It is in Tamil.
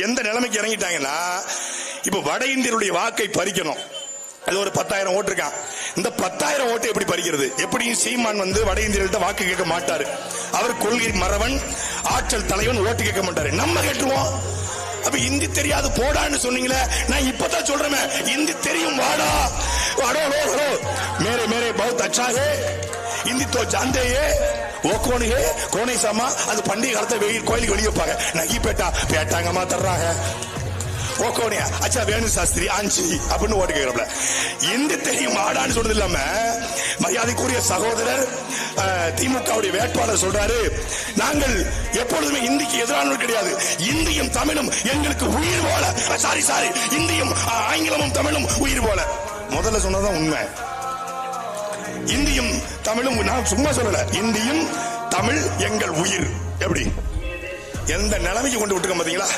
எந்த நிலைமைக்கு இறங்கிட்டாங்கன்னா இப்ப வட இந்தியருடைய வாக்கை பறிக்கணும். அது ஒரு 10,000 ஓட்டு இருக்கான். இந்த 10,000 ஓட்டு எப்படி பறிக்கிறது? எப்படியும் சீமான் வட இந்தியர்கள்ட்ட வாக்கு கேட்க மாட்டாரு. அவர் கொள்கை மறவன், ஆற்றல் தலைவன், ஓட்டு கேட்க மாட்டாரு. நம்ம கேட்டுருவோம். அப்ப இந்தி தெரியாது போடான்னு சொன்னீங்களே, நான் இப்பதான் சொல்றேன் இந்தி தெரியும் வாடா வாடோ ஹலோ மேரே மேரே பௌத் அச்சா ஹே இந்தி தோ ஜாந்தே ஹே ஓ கோன் ஹே கோனை சாமா. அது பண்டிகை காலத்தை கோயிலுக்கு வெளியே வைப்பாங்க. நகி பேட்டா பேட்டாங்கம்மா தர்றாங்க ஓ கோனியா அச்சா வேணு சாஸ்திரி ஆஞ்சி அப்படின்னு ஓட்டு கேட்கறப்பல இந்தி தெரியும் வாடான்னு சொல்றது இல்லாம மரியாதைக்குரிய சகோதரர் திமுகவுடைய வேட்பாளர் சொல்றாரு, நாங்கள் எப்பொழுதுமே இந்திக்கு எதிரானவர் கிடையாது, இந்தியும் தமிழும் எங்களுக்கு உயிர் போல. சாரி இந்தியும் ஆங்கிலமும் தமிழும் உயிர் போல. முதல்ல சொன்னதான் உண்மை. இந்தியும் தமிழும் நான் சும்மா சொல்லல, இந்தியும் தமிழ் எங்கள் உயிர். எப்படி எந்த நிலைமைக்கு கொண்டு விட்டுருக்க பாத்தீங்களா?